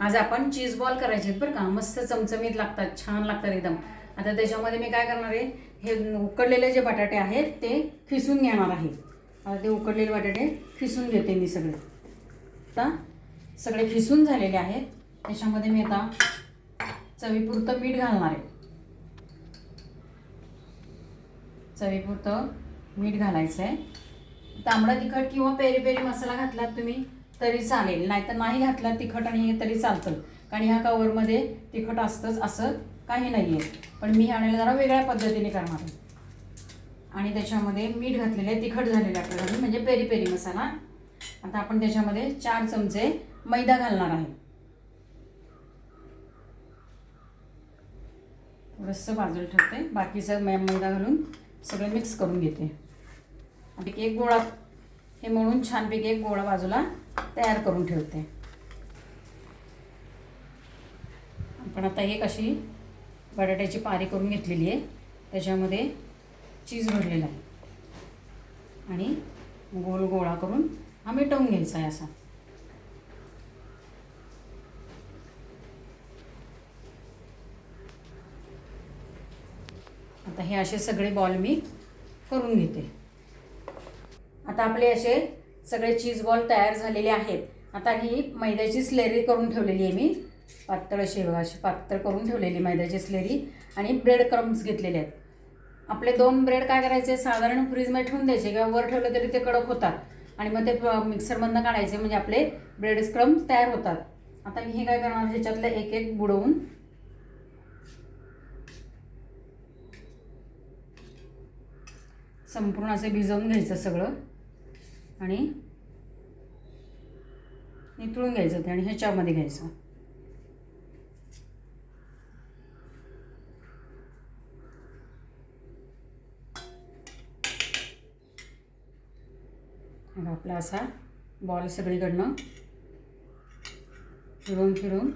आज आपण cheese ball करायचे आहेत बरं का. मस्त चमचमीत लागतात, छान लागतात एकदम. आता त्याच्यामध्ये मी काय करणार आहे, हे उकडलेले जे बटाटे आहेत ते खिसून घेणार आहे. आता ते उकडलेले बटाटे खिसून घेते मी सगळे. आता सगळे खिसून झालेले आहेत. त्याच्यामध्ये मी आता चवीपुरतं मीठ घालणार आहे. चवीपुरतं मीठ घालायचं आहे. तांबडा तिखट किंवा पेरी पेरी मसाला घातलात तुम्ही तरी चालेल, नाहीतर नाही घातला तिखट आणि हे तरी चालतं, कारण ह्या कवरमध्ये तिखट असतंच असं काही नाही आहे. पण मी आणायला जरा वेगळ्या पद्धतीने करणार आहे. आणि त्याच्यामध्ये मीठ घातलेलं आहे, तिखट झालेलं आहे आपल्याला, म्हणजे पेरी पेरी मसाला. आता आपण त्याच्यामध्ये 4 चमचे मैदा घालणार आहे. थोडंसं बाजूला ठेवते, बाकीचं मैदा घालून सगळं मिक्स करून घेते. आणि एक गोळा हे मळून छानपैकी एक गोळा बाजूला तयार करून ठेवते. आपण आता एक अशी बटाट्याची पारी करून घेतलेली आहे, त्याच्यामध्ये चीज भरलेला आहे आणि गोल गोळा करून हा मिटवून घ्यायचा आहे असा. आता हे असे सगळे बॉल मी करून घेते. आता आपले असे सगळे चीज बॉल तयार झालेले आहेत. आता ही मैद्याची स्लेरी करून ठेवलेली आहे मी, पातळ अशी बघा, अशी पातळ करून ठेवलेली मैद्याची स्लेरी. आणि ब्रेड क्रम्स घेतलेले आहेत. आपले 2 ब्रेड काय करायचे, साधारण फ्रीजमध्ये ठेवून द्यायचे किंवा वर ठेवलं तरी ते कडक होतात. आणि मग ते मिक्सरमधनं काढायचे, म्हणजे आपले ब्रेड क्रम्स तयार होतात. आता मी हे काय करणार, ह्याच्यातलं एक एक बुडवून संपूर्ण असे भिजवून घ्यायचं सगळं आणि नितळून घ्यायचं ते आणि ह्याच्यामध्ये घ्यायचं. आणि आपला असा बॉल सगळीकडनं फिरून फिरून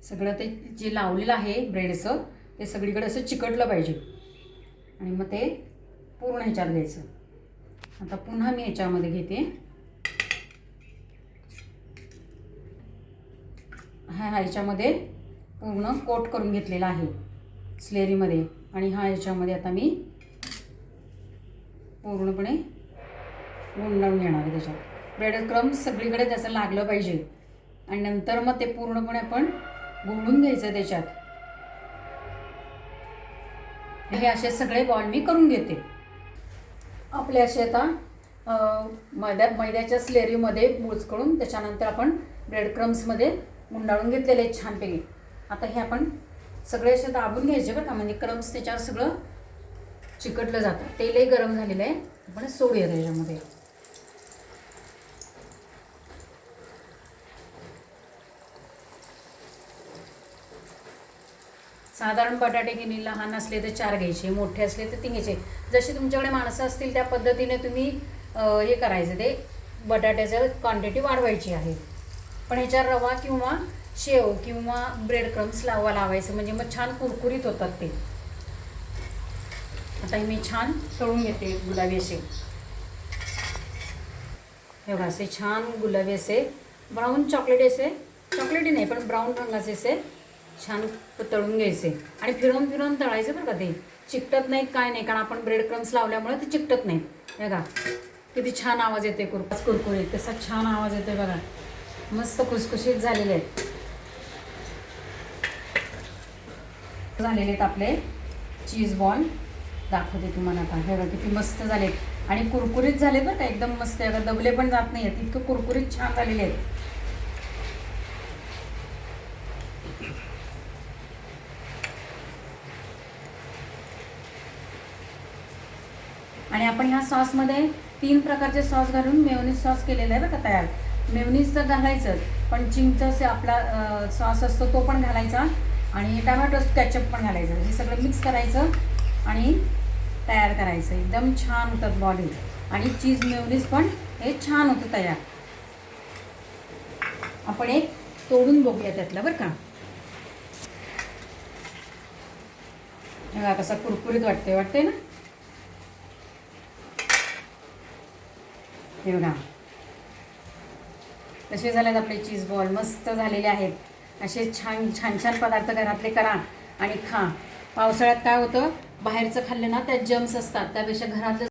सगळं ते जे लावलेलं आहे ब्रेडचं ते सगळीकडे असं चिकटलं पाहिजे. आणि मग ते पूर्ण ह्याच्यात घ्यायचं. आता पुन्हा मी ह्याच्यामध्ये घेते, ह्याच्यामध्ये पूर्ण कोट करून घेतलेला आहे स्लेरीमध्ये. आणि ह्याच्यामध्ये आता मी पूर्णपणे गुंडाळून घेणार आहे. त्याच्यात ब्रेड क्रम्स सगळीकडे त्याचं लागलं पाहिजे. आणि नंतर मग ते पूर्णपणे आपण घोळून घ्यायचं त्याच्यात. हे असे सगळे बॉल मी करून घेते. आपले असे आता मैद्याच्या स्लेरीमध्ये बुचकळून त्याच्यानंतर आपण ब्रेड क्रम्समध्ये गुंडाळून घेतलेले आहेत छानपैकी. आता हे आपण सगळे असे दाबून घ्यायचे बरं का, म्हणजे क्रम्स त्याच्यावर सगळं चिकटलं जातं. तेलही गरम झालेलं आहे, आपण सोडूया त्याच्यामध्ये. साधारण बटाटे घेणे, लहान असले तर 4 घ्यायचे, मोठे असले तर 3 घ्यायचे. जसे तुमच्याकडे माणसं असतील त्या पद्धतीने तुम्ही हे करायचं, ते बटाट्याचं क्वांटिटी वाढवायची आहे. पण ह्याच्यावर रवा किंवा शेव किंवा ब्रेड क्रम्स लावायचं, म्हणजे मग छान कुरकुरीत होतात ते. आता मी छान तळून घेते गुलाबी असे. हे बघा असे छान गुलाबी असे ब्राऊन चॉकलेटी नाही पण ब्राऊन रंगाचे असे छान तळून घ्यायचे. आणि फिरवून फिरवून तळायचं बरं का, ते चिकटत नाहीत काय नाही, कारण आपण ब्रेड क्रम्स लावल्यामुळे ते चिकटत नाहीत. बघा किती छान आवाज येते, कुरकुरीत कसा छान आवाज येतोय बघा. मस्त खुसखुशीत झालेले आहेत. आपले चीज बॉल दाखवते तुम्हाला आता. हे बघा किती मस्त झाले आणि कुरकुरीत झाले बरं का, एकदम मस्त. दबले पण जात नाही आहेत, इतकं कुरकुरीत छान झालेले आहेत. आणि आपण ह्या सॉसमध्ये 3 प्रकारचे सॉस घालून मेयोनीज सॉस केलेला आहे बरं का तयार. मेयोनीज तर घालायचं, पण चिंचचा आपला सॉस असतो तो पण घालायचा आणि टमॅटो केचप पण घालायचं. हे सगळं मिक्स करायचं आणि तयार करायचं. एकदम छान होतात बॉल हे. आणि चीज मेयोनीज पण हे छान होतं तयार. आपण एक तोडून बघूया त्यातलं बरं का. बघा कसा कुरकुरीत वाटते ना. हे बघा कसे झालेत आपले चीज बॉल, मस्त झालेले आहेत. असे छान छान छान पदार्थ घरातले करा आणि खा. पावसाळ्यात काय होतं, बाहेरचं खाल्लं ना त्यात जम्स असतात, त्यापेक्षा घरातलं